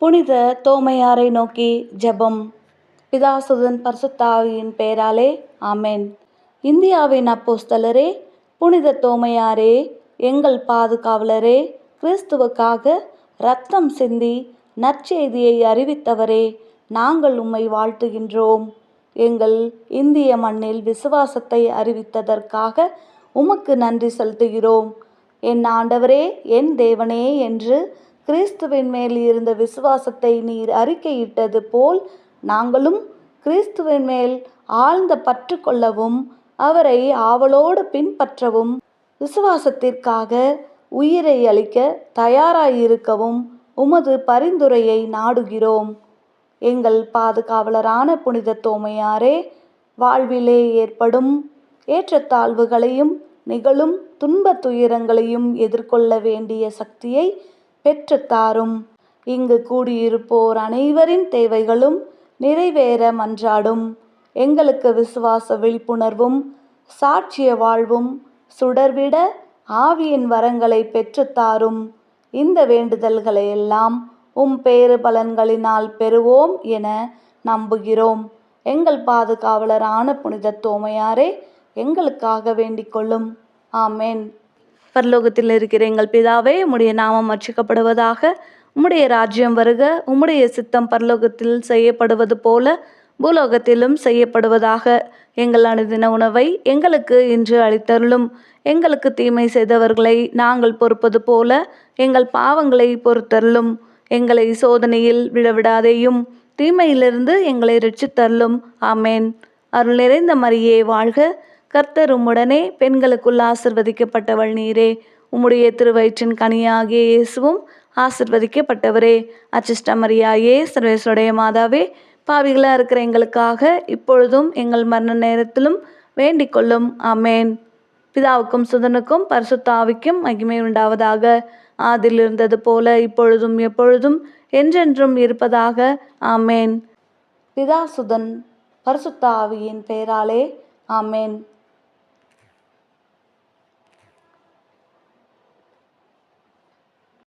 புனித தோமையாரை நோக்கி ஜெபம். பிதாசுதன் பரிசுத்தாவியின் பெயராலே ஆமென். இந்தியாவின் அப்போஸ்தலரே, புனித தோமையாரே, எங்கள் பாதுகாவலரே, கிறிஸ்துவுக்காக இரத்தம் சிந்தி நற்செய்தியை அறிவித்தவரே, நாங்கள் உம்மை வாழ்த்துகின்றோம். எங்கள் இந்திய மண்ணில் விசுவாசத்தை அறிவித்ததற்காக உமக்கு நன்றி செலுத்துகிறோம். என் ஆண்டவரே, என் தேவனே என்று கிறிஸ்துவின் மேல் இருந்த விசுவாசத்தை நீர் அறிக்கையிட்டது போல் நாங்களும் கிறிஸ்துவின் மேல் ஆழ்ந்த பற்று கொள்ளவும் அவரை ஆவலோடு பின்பற்றவும் விசுவாசத்திற்காக உயிரை அளிக்க தயாராயிருக்கவும் உமது பரிந்துரையை நாடுகிறோம். எங்கள் பாதுகாவலரான புனித தோமையாரே, வாழ்விலே ஏற்படும் ஏற்றத்தாழ்வுகளையும் நிகழும் துன்பத் துயரங்களையும் எதிர்கொள்ள வேண்டிய சக்தியை பெற்றுத்தாரும். இங்கு கூடியிருப்போர் அனைவரின் தேவைகளும் நிறைவேற மன்றாடும். எங்களுக்கு விசுவாச விழிப்புணர்வும் சாட்சிய வாழ்வும் சுடர்விட ஆவியின் வரங்களை பெற்றுத்தாரும். இந்த வேண்டுதல்களை எல்லாம் உம் பேறு பலன்களினால் பெறுவோம் என நம்புகிறோம். எங்கள் பாதுகாவலரான புனித தோமையாரே, எங்களுக்காக வேண்டிக் கொள்ளும். ஆமென். பரலோகத்தில் இருக்கிற எங்கள் பிதாவே, உம்முடைய நாமம் அர்ச்சிக்கப்படுவதாக. உம்முடைய ராஜ்யம் வருக. உம்முடைய சித்தம் பரலோகத்தில் செய்யப்படுவது போல பூலோகத்திலும் செய்யப்படுவதாக. எங்கள் அனுதின உணவை எங்களுக்கு இன்று அளித்தருளும். எங்களுக்கு தீமை செய்தவர்களை நாங்கள் பொறுப்பது போல எங்கள் பாவங்களை பொறுத்தருளும். எங்களை சோதனையில் விடவிடாதேயும், தீமையிலிருந்து எங்களை இரட்சித்தருளும். ஆமென். அருள் நிறைந்த மரியே வாழ்க. கர்த்தர் உம்முடனே, பெண்களுக்குள் ஆசிர்வதிக்கப்பட்டவள் நீரே. உம்முடைய திருவயிற்றின் கனியாகிய இயேசுவும் ஆசிர்வதிக்கப்பட்டவரே. அச்சிஷ்ட மரியாயே, சர்வேஸ்வருடைய மாதாவே, பாவிகளாக இருக்கிற எங்களுக்காக இப்பொழுதும் எங்கள் மரண நேரத்திலும் வேண்டிக் கொள்ளும். ஆமென். பிதாவுக்கும் சுதனுக்கும் பரிசுத்த ஆவிக்கும் மகிமை உண்டாவதாக. ஆதியில் இருந்தது போல இப்பொழுதும் எப்பொழுதும் என்றென்றும் இருப்பதாக. ஆமென். பிதாசுதன் பரிசுத்த ஆவியின் பெயராலே ஆமென்.